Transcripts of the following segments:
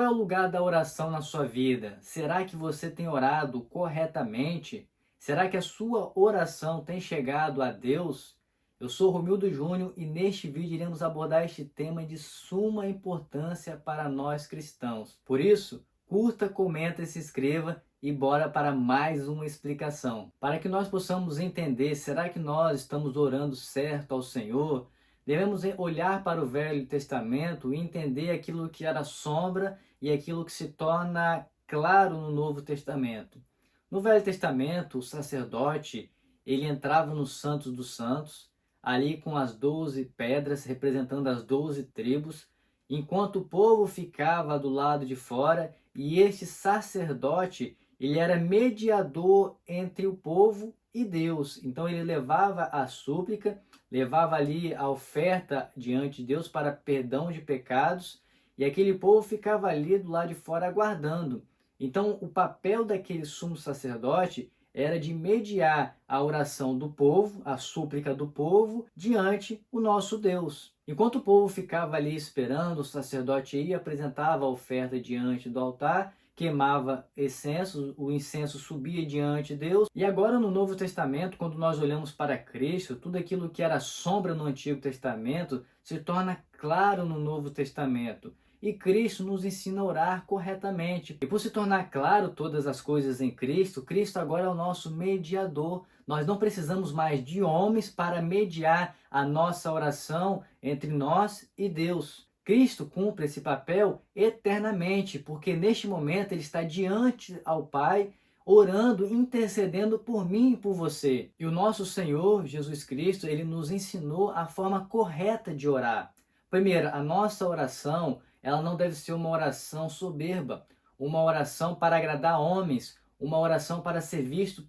é o lugar da oração na sua vida? Será que você tem orado corretamente? Será que a sua oração tem chegado a Deus? Eu sou Romildo Júnior e neste vídeo iremos abordar este tema de suma importância para nós cristãos. Por isso, curta, comenta e se inscreva e bora para mais uma explicação. Para que nós possamos entender, será que nós estamos orando certo ao Senhor? Devemos olhar para o Velho Testamento e entender aquilo que era sombra e aquilo que se torna claro no Novo Testamento. No Velho Testamento, o sacerdote, ele entrava no Santos dos Santos, ali com as 12 pedras representando as 12 tribos, enquanto o povo ficava do lado de fora, e este sacerdote, ele era mediador entre o povo e Deus. Então ele levava a súplica, levava ali a oferta diante de Deus para perdão de pecados, e aquele povo ficava ali do lado de fora aguardando. Então o papel daquele sumo sacerdote era de mediar a oração do povo, a súplica do povo, diante o nosso Deus. Enquanto o povo ficava ali esperando, o sacerdote ia, apresentava a oferta diante do altar, queimava incenso, o incenso subia diante de Deus. E agora no Novo Testamento, quando nós olhamos para Cristo, tudo aquilo que era sombra no Antigo Testamento se torna claro no Novo Testamento. E Cristo nos ensina a orar corretamente. E por se tornar claro todas as coisas em Cristo, Cristo agora é o nosso mediador. Nós não precisamos mais de homens para mediar a nossa oração entre nós e Deus. Cristo cumpre esse papel eternamente, porque neste momento ele está diante ao Pai, orando, intercedendo por mim e por você. E o nosso Senhor Jesus Cristo, ele nos ensinou a forma correta de orar. Primeiro, a nossa oração, ela não deve ser uma oração soberba, uma oração para agradar homens, uma oração para ser visto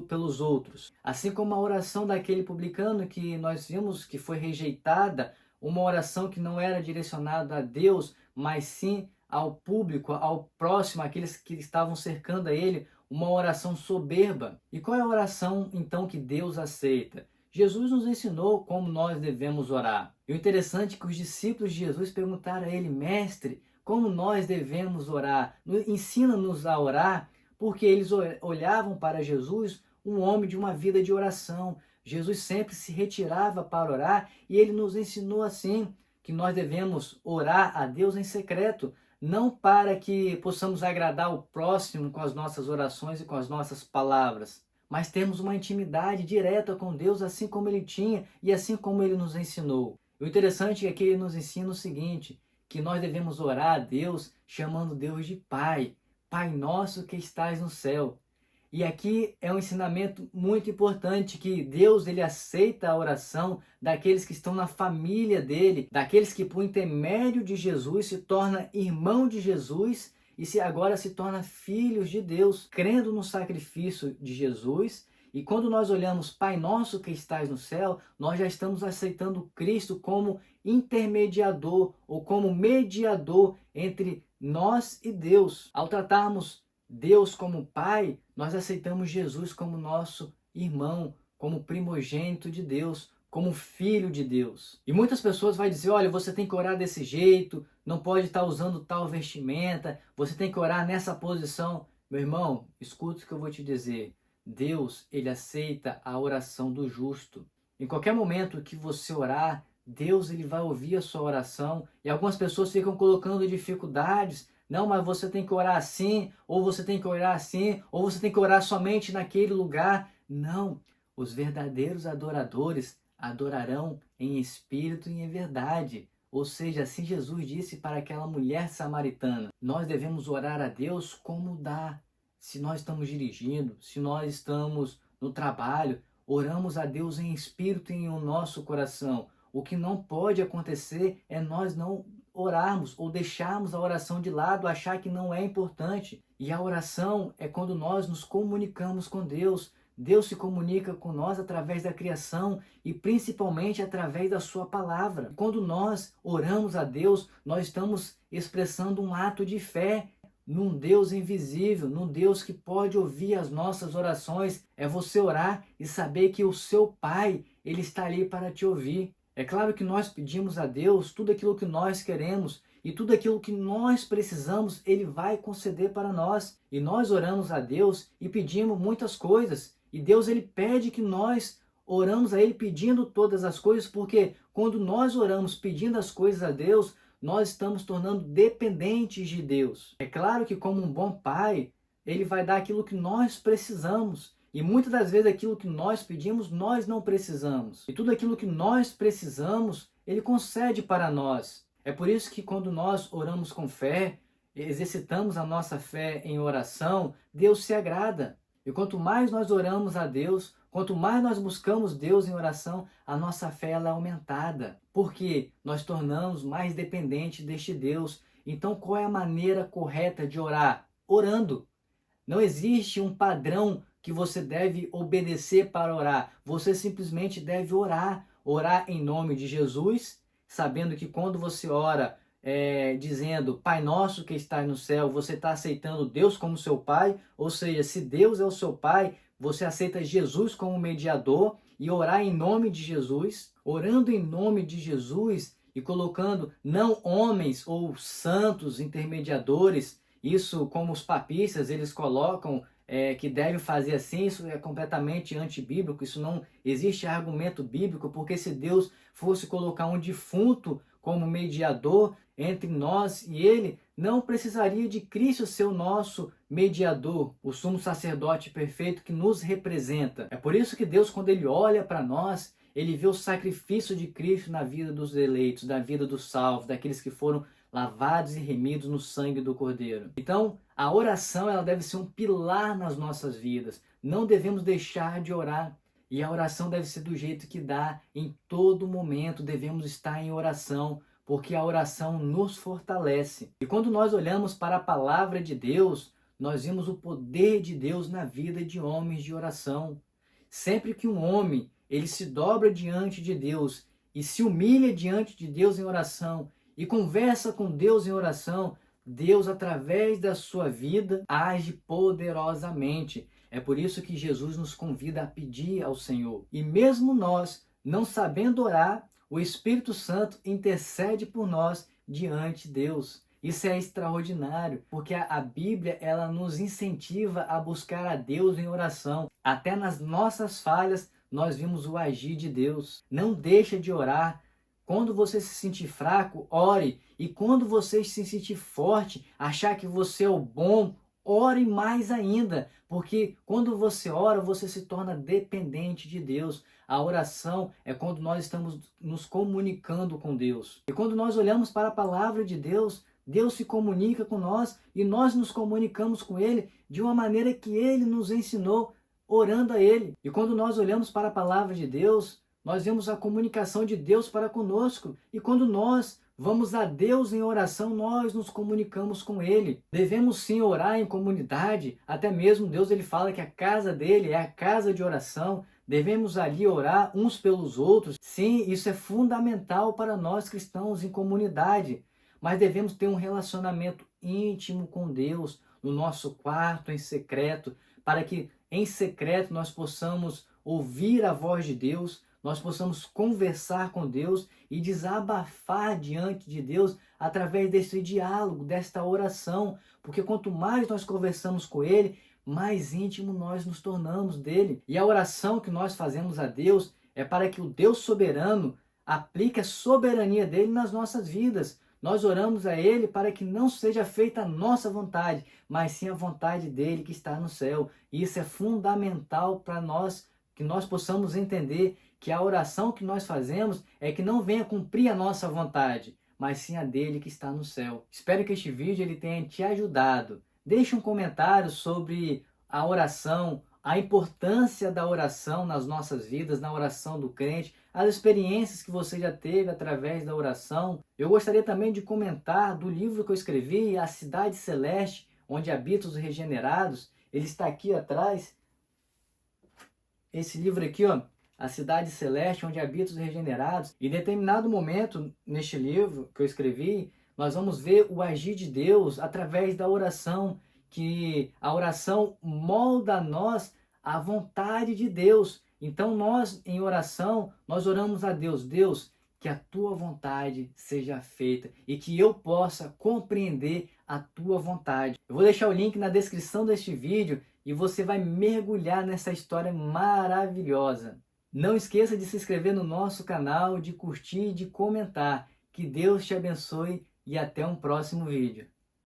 pelos outros. Assim como a oração daquele publicano que nós vimos que foi rejeitada, uma oração que não era direcionada a Deus, mas sim ao público, ao próximo, aqueles que estavam cercando a ele, uma oração soberba. E qual é a oração então que Deus aceita? Jesus nos ensinou como nós devemos orar. E o interessante é que os discípulos de Jesus perguntaram a ele: mestre, como nós devemos orar? Ensina-nos a orar, porque eles olhavam para Jesus, um homem de uma vida de oração. Jesus sempre se retirava para orar e ele nos ensinou assim, que nós devemos orar a Deus em secreto, não para que possamos agradar o próximo com as nossas orações e com as nossas palavras, mas temos uma intimidade direta com Deus, assim como ele tinha e assim como ele nos ensinou. O interessante é que ele nos ensina o seguinte, que nós devemos orar a Deus chamando Deus de Pai, Pai nosso que estás no céu. E aqui é um ensinamento muito importante, que Deus ele aceita a oração daqueles que estão na família dele, daqueles que por intermédio de Jesus se torna irmão de Jesus e agora se torna filhos de Deus, crendo no sacrifício de Jesus. E quando nós olhamos Pai nosso que estás no céu, nós já estamos aceitando Cristo como intermediador ou como mediador entre nós e Deus. Ao tratarmos Deus como Pai, nós aceitamos Jesus como nosso irmão, como primogênito de Deus, como filho de Deus. E muitas pessoas vão dizer, olha, você tem que orar desse jeito, não pode estar usando tal vestimenta, você tem que orar nessa posição. Meu irmão, escuta o que eu vou te dizer. Deus, ele aceita a oração do justo. Em qualquer momento que você orar, Deus ele vai ouvir a sua oração. E algumas pessoas ficam colocando dificuldades. Não, mas você tem que orar assim, ou você tem que orar assim, ou você tem que orar somente naquele lugar. Não, os verdadeiros adoradores adorarão em espírito e em verdade. Ou seja, assim Jesus disse para aquela mulher samaritana. Nós devemos orar a Deus como dá. Se nós estamos dirigindo, se nós estamos no trabalho, oramos a Deus em espírito e em o nosso coração. O que não pode acontecer é nós não orarmos ou deixarmos a oração de lado, achar que não é importante. E a oração é quando nós nos comunicamos com Deus. Deus se comunica com nós através da criação e principalmente através da sua palavra. Quando nós oramos a Deus, nós estamos expressando um ato de fé num Deus invisível, num Deus que pode ouvir as nossas orações. É você orar e saber que o seu Pai, ele está ali para te ouvir. É claro que nós pedimos a Deus tudo aquilo que nós queremos e tudo aquilo que nós precisamos, Ele vai conceder para nós. E nós oramos a Deus e pedimos muitas coisas. E Deus, Ele pede que nós oramos a Ele pedindo todas as coisas, porque quando nós oramos pedindo as coisas a Deus, nós estamos tornando dependentes de Deus. É claro que como um bom pai, Ele vai dar aquilo que nós precisamos. E muitas das vezes aquilo que nós pedimos, nós não precisamos. E tudo aquilo que nós precisamos, Ele concede para nós. É por isso que quando nós oramos com fé, exercitamos a nossa fé em oração, Deus se agrada. E quanto mais nós oramos a Deus, quanto mais nós buscamos Deus em oração, a nossa fé ela é aumentada. Porque nós tornamos mais dependentes deste Deus. Então qual é a maneira correta de orar? Orando. Não existe um padrão que você deve obedecer para orar. Você simplesmente deve orar. Orar em nome de Jesus, sabendo que quando você ora dizendo Pai Nosso que está no céu, você está aceitando Deus como seu Pai. Ou seja, se Deus é o seu Pai, você aceita Jesus como mediador e orar em nome de Jesus. Orando em nome de Jesus e colocando não homens ou santos intermediadores, isso como os papistas eles colocam que deve fazer assim, isso é completamente antibíblico, isso não existe argumento bíblico, porque se Deus fosse colocar um defunto como mediador entre nós e Ele, não precisaria de Cristo ser o nosso mediador, o sumo sacerdote perfeito que nos representa. É por isso que Deus, quando Ele olha para nós, Ele vê o sacrifício de Cristo na vida dos eleitos, na vida dos salvos, daqueles que foram lavados e remidos no sangue do Cordeiro. Então, a oração ela deve ser um pilar nas nossas vidas. Não devemos deixar de orar. E a oração deve ser do jeito que dá. Em todo momento devemos estar em oração, porque a oração nos fortalece. E quando nós olhamos para a palavra de Deus, nós vimos o poder de Deus na vida de homens de oração. Sempre que um homem ele se dobra diante de Deus e se humilha diante de Deus em oração, e conversa com Deus em oração, Deus, através da sua vida, age poderosamente. É por isso que Jesus nos convida a pedir ao Senhor. E mesmo nós, não sabendo orar, o Espírito Santo intercede por nós diante de Deus. Isso é extraordinário, porque a Bíblia ela nos incentiva a buscar a Deus em oração. Até nas nossas falhas, nós vimos o agir de Deus. Não deixa de orar. Quando você se sentir fraco, ore. E quando você se sentir forte, achar que você é o bom, ore mais ainda. Porque quando você ora, você se torna dependente de Deus. A oração é quando nós estamos nos comunicando com Deus. E quando nós olhamos para a palavra de Deus, Deus se comunica com nós e nós nos comunicamos com Ele de uma maneira que Ele nos ensinou, orando a Ele. E quando nós olhamos para a palavra de Deus, nós vemos a comunicação de Deus para conosco. E quando nós vamos a Deus em oração, nós nos comunicamos com Ele. Devemos sim orar em comunidade. Até mesmo Deus ele fala que a casa dele é a casa de oração. Devemos ali orar uns pelos outros. Sim, isso é fundamental para nós cristãos em comunidade. Mas devemos ter um relacionamento íntimo com Deus, no nosso quarto, em secreto, para que em secreto nós possamos ouvir a voz de Deus, nós possamos conversar com Deus e desabafar diante de Deus através desse diálogo, desta oração. Porque quanto mais nós conversamos com Ele, mais íntimo nós nos tornamos dele. E a oração que nós fazemos a Deus é para que o Deus soberano aplique a soberania dele nas nossas vidas. Nós oramos a Ele para que não seja feita a nossa vontade, mas sim a vontade dele que está no céu. E isso é fundamental para nós, que nós possamos entender que a oração que nós fazemos é que não venha cumprir a nossa vontade, mas sim a dele que está no céu. Espero que este vídeo ele tenha te ajudado. Deixe um comentário sobre a oração, a importância da oração nas nossas vidas, na oração do crente, as experiências que você já teve através da oração. Eu gostaria também de comentar do livro que eu escrevi, A Cidade Celeste, onde habitam os regenerados. Ele está aqui atrás. Esse livro aqui, ó, A Cidade Celeste, onde habitam os regenerados. Em determinado momento, neste livro que eu escrevi, nós vamos ver o agir de Deus através da oração, que a oração molda a nós a vontade de Deus. Então nós, em oração, nós oramos a Deus. Deus, que a tua vontade seja feita e que eu possa compreender a tua vontade. Eu vou deixar o link na descrição deste vídeo e você vai mergulhar nessa história maravilhosa. Não esqueça de se inscrever no nosso canal, de curtir e de comentar. Que Deus te abençoe e até um próximo vídeo.